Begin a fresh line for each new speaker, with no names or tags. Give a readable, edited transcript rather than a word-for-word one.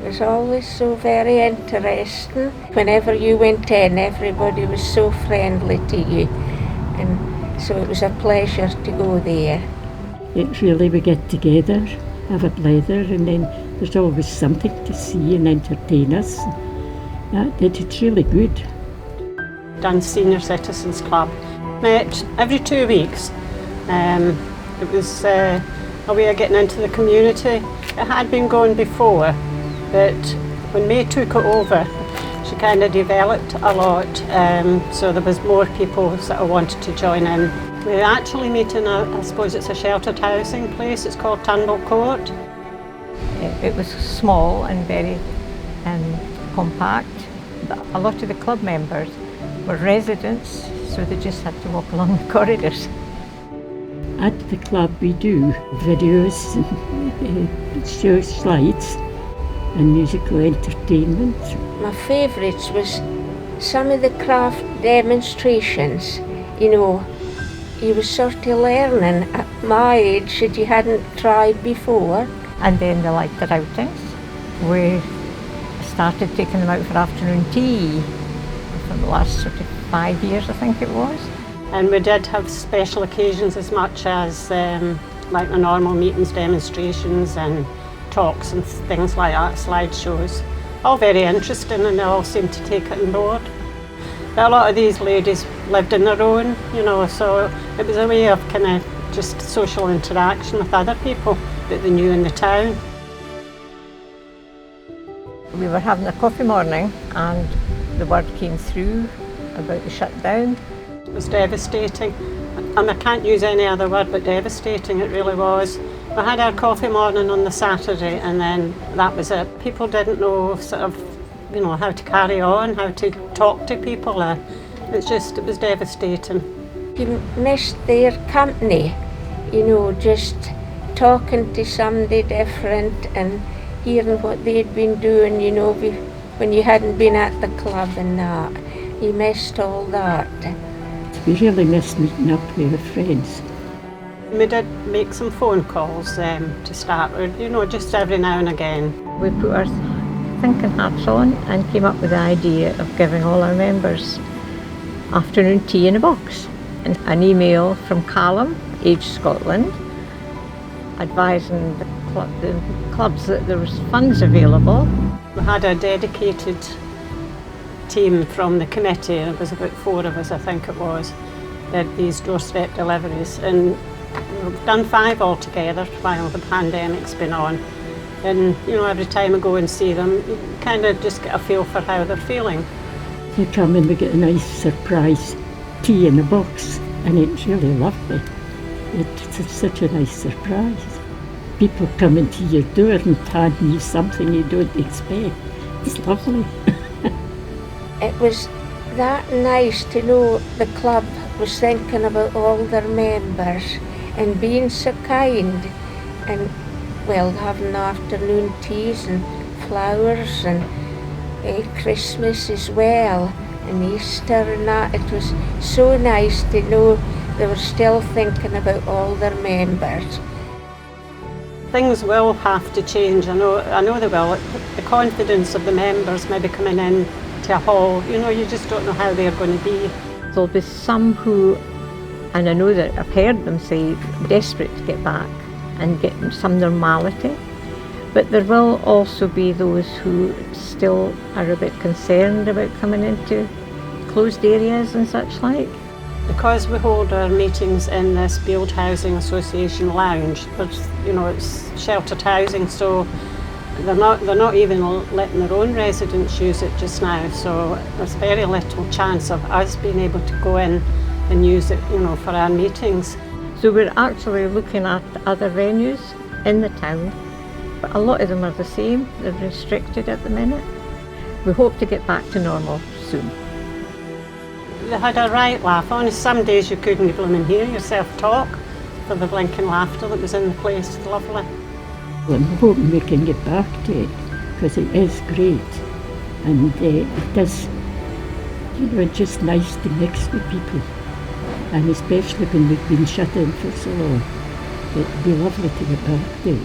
was always so very interesting. Whenever you went in, everybody was so friendly to you, and so it was a pleasure to go there.
It's really, we get together, have a blather, and then there's always something to see and entertain us. It's really good.
Done Senior Citizens Club. Met every 2 weeks. It was a way of getting into the community. It had been going before, but when May took it over, she kind of developed a lot, so there was more people that wanted to join in. We actually meet in I suppose it's a sheltered housing place. It's called Turnbull Court.
It was small and very compact. But a lot of the club members were residents, so they just had to walk along the corridors.
At the club we do videos, show slides and musical entertainment.
My favourites was some of the craft demonstrations. You were sort of learning at my age that you hadn't tried before.
And then the lighter outings. We started taking them out for afternoon tea for the last sort of 5 years, I think it was.
And we did have special occasions as much as like the normal meetings, demonstrations and talks and things like that, slideshows. All very interesting, and they all seemed to take it on board. But a lot of these ladies lived on their own, so it was a way of kind of just social interaction with other people that they knew in the town.
We were having a coffee morning and the word came through about the shutdown.
It was devastating. I can't use any other word but devastating, it really was. We had our coffee morning on the Saturday, and then that was it. People didn't know how to carry on, how to talk to people. It was devastating.
You missed their company, just talking to somebody different and hearing what they'd been doing, when you hadn't been at the club and that. You missed all that.
We really missed meeting up with our friends.
We did make some phone calls to start with, just every now and again.
We put our thinking hats on and came up with the idea of giving all our members afternoon tea in a box. And an email from Callum, Age Scotland, advising the clubs that there was funds available.
We had a dedicated team from the committee, it was about 4 of us, I think it was, did these doorstep deliveries, and we've done 5 altogether while the pandemic's been on. And every time I go and see them, you kind of just get a feel for how they're feeling.
You come and we get a nice surprise tea in a box, and it's really lovely. It's such a nice surprise. People coming to your door and handing you something you don't expect. It's lovely.
It was that nice to know the club was thinking about all their members and being so kind, and having afternoon teas and flowers and Christmas as well and Easter and that. It was so nice to know they were still thinking about all their members.
Things will have to change, I know they will. The confidence of the members maybe coming in to a hall, you just don't know how they're going to be.
There'll be some who, and I know that I've heard them say, desperate to get back and get some normality. But there will also be those who still are a bit concerned about coming into closed areas and such like.
Because we hold our meetings in this Build Housing Association lounge, but it's sheltered housing, so they're not even letting their own residents use it just now. So there's very little chance of us being able to go in and use it, for our meetings.
So we're actually looking at other venues in the town, but a lot of them are the same. They're restricted at the minute. We hope to get back to normal soon.
They had a right laugh. On some days you couldn't even hear yourself talk for the blinking laughter that was in the place. It's lovely.
Well, I'm hoping we can get back to it, because it is great, and it is, it's just nice to mix with people, and especially when we've been shut in for so long. It'd be lovely to get back to it.